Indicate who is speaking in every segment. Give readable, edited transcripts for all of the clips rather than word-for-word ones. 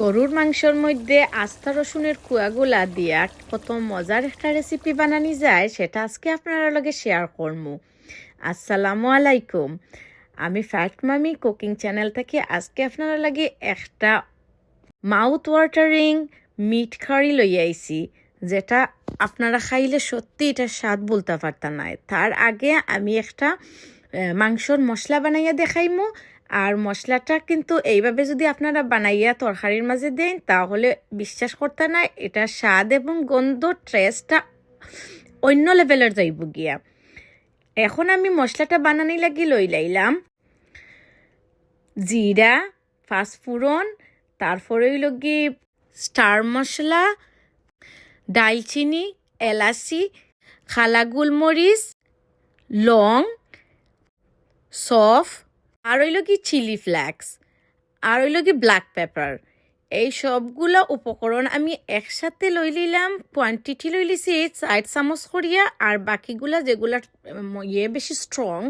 Speaker 1: গরুর মাংসের মধ্যে আস্তা রসুনের কুয়াগুলা দিয়া কত মজার একটা রেসিপি বানানি যায় সেটা আজকে আপনারা লগে শেয়ার করবো। আসসালামু আলাইকুম, আমি ফ্যাক্ট মামি কুকিং চ্যানেল থেকে আজকে আপনারা লাগে একটা মাউথ ওয়াটারিং মিট কারি লই আইছি, যেটা আপনারা খাইলে সত্যি এটা স্বাদ বলতে পারতাম না। তার আগে আমি একটা মাংসর মশলা বানাইয়া দেখাইমু, আর মশলাটা কিন্তু এইভাবে যদি আপনারা বানাইয়া তরকারির মাঝে দেন তাহলে বিশ্বাস করতে না, এটা স্বাদ এবং গন্ধ টেস্টটা অন্য লেভেলের যাইব গিয়া। এখন আমি মশলাটা বানানি লাগি লই লাইলাম জিরা, পাঁচফোড়ন, তারপরে লগি স্টার মশলা, দালচিনি, এলাচি, খালা গোলমরিচ, লং, সফ, আর হইল কি চিলি ফ্লেক্স, আর হইল কি ব্ল্যাক পেপার। এই সবগুলো উপকরণ আমি একসাথে লই লিলাম। কোয়ান্টিটি লই লিছি 4 চামচ করিয়া, আর বাকিগুলা যেগুলা বেশি স্ট্রং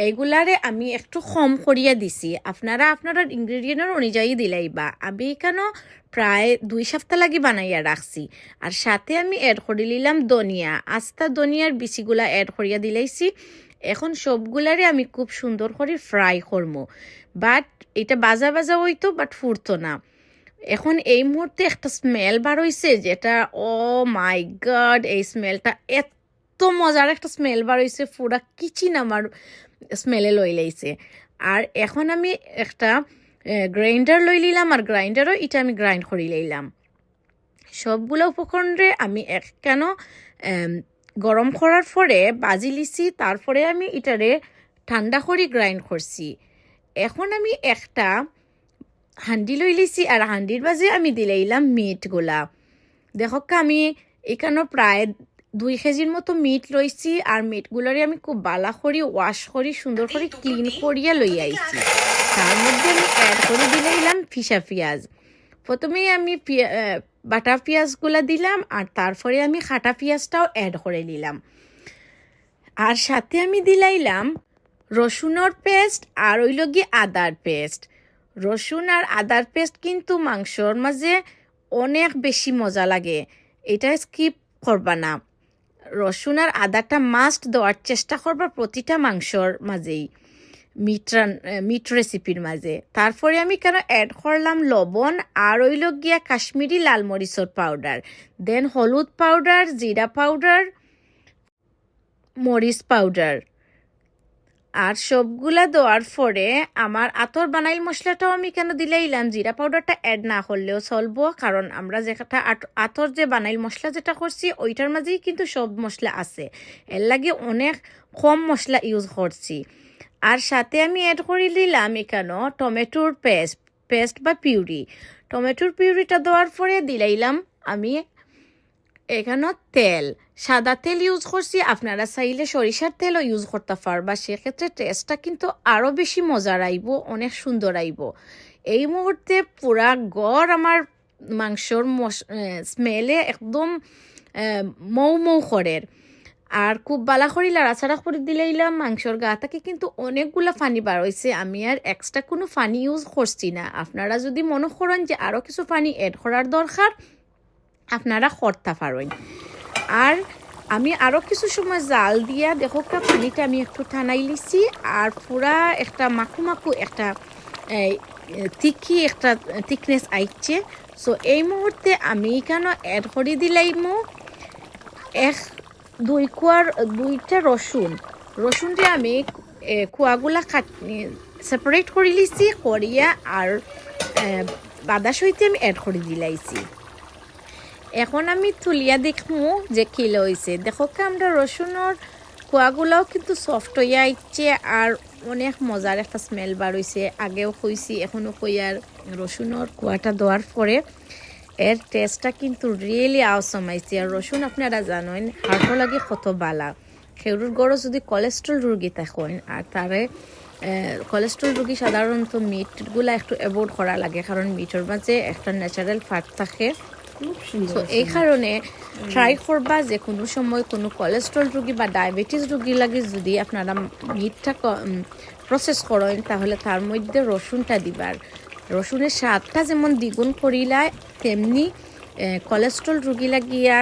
Speaker 1: এইগুলারে আমি একটু কম করিয়া দিছি। আপনারা আপনারা ইনগ্রেডিয়েন্টের অনুযায়ী দিলাইবা। আমি এখানে প্রায় 2 সপ্তাহ লাগি বানাইয়া রাখছি। আর সাথে আমি অ্যাড করে নিলাম ধনিয়া, আস্তা ধনিয়ার বিচিগুলা অ্যাড করিয়া দিলাইছি। এখন সবগুলারে আমি খুব সুন্দর করে ফ্রাই করবো, বাট এটা বাজা বাজা হইতো বাট ফুরতো না। এখন এই মুহূর্তে একটা স্মেল বার হইছে যেটা ও মাই গড, এই স্মেলটা এত মজার একটা স্মেল বার হইছে, পুরা কিচেন আমার স্মেলে লই লাইছে। আর এখন আমি একটা গ্রাইন্ডার লই লিলাম, আর গ্রাইন্ডারও এটা আমি গ্রাইন্ড করে লইলাম। সবগুলো উপকরণে আমি কেন গরম করার পরে বাজি লিছি, তারপরে আমি এটারে ঠান্ডা করে গ্রাইন্ড করছি। এখন আমি একটা হান্ডি লই লিছি, আর হান্ডির বাজে আমি দিলাইলাম মিটগুলা। দেখো আমি এখানে প্রায় 2 কেজির মতো মিট লইছি, আর মিটগুলারে আমি খুব বালা করি ওয়াশ করি সুন্দর করে ক্লিন করিয়া লই আইছি। তার মধ্যে আমি অ্যাড করে দিলাইলাম ফিসা পেঁয়াজ। প্রথমেই আমি বাটা পেঁয়াজগুলা দিলাম, আর তারপরে আমি খাটা পেঁয়াজটাও অ্যাড করে নিলাম। আর সাথে আমি দিলাইলাম রসুনের পেস্ট আর ওই লগি আদার পেস্ট। রসুন আর আদার পেস্ট কিন্তু মাংসর মাঝে অনেক বেশি মজা লাগে, এটা স্কিপ করবা না। রসুন আর আদাটা মাস্ট দেওয়ার চেষ্টা করবা প্রতিটা মাংসর মাঝেই, মিট রেসিপির মাঝে। তারপরে আমি কেন অ্যাড করলাম লবণ, আর ওইল গিয়া কাশ্মীরি লাল মরিচের পাউডার, দেন হলুদ পাউডার, জিরা পাউডার, মরিচ পাউডার। আর সবগুলা দেওয়ার পরে আমার আতর বানাইল মশলাটাও আমি কেন দিলাইলাম। জিরা পাউডারটা অ্যাড না করলেও চলবো, কারণ আমরা যেটা আতর যে বানাইল মশলা যেটা করছি ওইটার মাঝেই কিন্তু সব মশলা আছে, এর লাগে অনেক কম মশলা ইউজ করছি। আর সাথে আমি অ্যাড করে দিলাম এখানে টমেটোর পেস্ট বা পিউরি। টমেটোর পিউরিটা দেওয়ার পরে দিলাইলাম আমি এখানে তেল, সাদা তেল ইউজ করছি। আপনারা চাইলে সরিষার তেলও ইউজ করতে পারবা, সেক্ষেত্রে টেস্টটা কিন্তু আরও বেশি মজার আইব, অনেক সুন্দর আইব। এই মুহূর্তে পুরা গড় আমার মাংসর স্মেলে একদম মৌ মৌ করের। আর খুব বালা করি লাড়াচাড়া করে দিলাইলাম। মাংসর গা থেকে কিন্তু অনেকগুলা ফানি বার হয়েছে, আমি আর এক্সট্রা কোনো ফানি ইউজ করছি না। আপনারা যদি মনে করেন যে আরও কিছু ফানি অ্যাড করার দরকার, আপনারা করতে পারেন। আর আমি আরও কিছু সময় জাল দিয়া দেখো পানিটা আমি একটু টানাই লিছি, আর পুরা একটা মাখু মাখু একটা তিখি একটা থিকনেস আইছে। সো এই মুহূর্তে আমি এখানে অ্যাড করে দিলাইমু 2 রসুনটা আমি কুয়াগুলা সেপারেট করে লিছি করিয়া, আর বাদা সহিতে আমি অ্যাড করে দিলাইছি। এখন আমি তুলিয়া দেখবো যে কি লইছে। দেখো আমরা রসুনের কুয়াগুলাও কিন্তু সফট হইয়া আইছে, আর অনেক মজার একটা স্মেল বার হইছে। আগেও কইছি এখনও কই, আর রসুনের কুয়াটা দেওয়ার পরে এর টেস্টটা কিন্তু রিয়েলি আওসাম আইছে। আর রসুন আপনারা জানেন হার্টও লাগে কত বালা। খেউরুর গড়ও যদি কোলেস্ট্রল রোগী থাকেন, আর তারে কোলেস্ট্রল রোগী সাধারণত মিটগুলা একটু অ্যাভয়েড করা লাগে, কারণ মিটের মাঝে একটা ন্যাচারাল ফ্যাট থাকে। তো এই কারণে ট্রাই করবা যে কোনো সময় কোনো কোলেস্ট্রল রোগী বা ডায়াবেটিস রোগী লাগে যদি আপনারা মিটটা প্রসেস করেন, তাহলে তার মধ্যে রসুনটা দিবার। রসুনের স্বাদটা যেমন দ্বিগুণ করিলায় তেমনি কোলেস্ট্রল রোগী লাগিয়া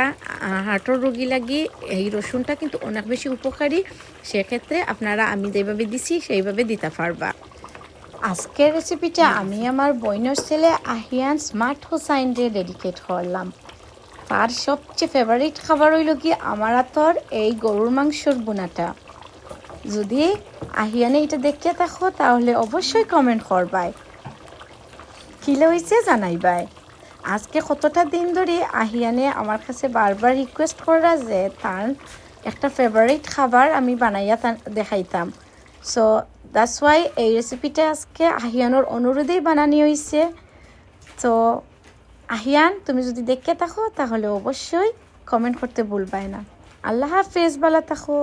Speaker 1: হার্টের রোগী লাগি এই রসুনটা কিন্তু অনেক বেশি উপকারী। সেক্ষেত্রে আপনারা আমি যেভাবে দিছি সেইভাবে দিতে পারবা। আজকের রেসিপিটা আমি আমার বইনের ছেলে আহিয়ান স্মার্ট হোসাইনরে ডেডিকেট করলাম। তার সবচেয়ে ফেভারিট খাবার হইল কি আমার হাতর এই গরুর মাংসর বোনাটা। যদি আহিয়ানে এটা দেখতে থাকো তাহলে অবশ্যই কমেন্ট করবাই, কিলে হয়েছে জানাইবাই। আজকে কতটা দিন ধরে আহিয়ানে আমার কাছে বারবার রিকোয়েস্ট করা যে তার একটা ফেভারিট খাবার আমি বানাইয়া দেখাইতাম। সো দ্যাটস ওয়াই এই রেসিপিটা আজকে আহিয়ানোর অনুরোধেই বানানি হয়েছে। তো আহিয়ান তুমি যদি দেখতে থাকো তাহলে অবশ্যই কমেন্ট করতে ভুলবাই না। আল্লাহ হাফেজ, ভালো থাকো।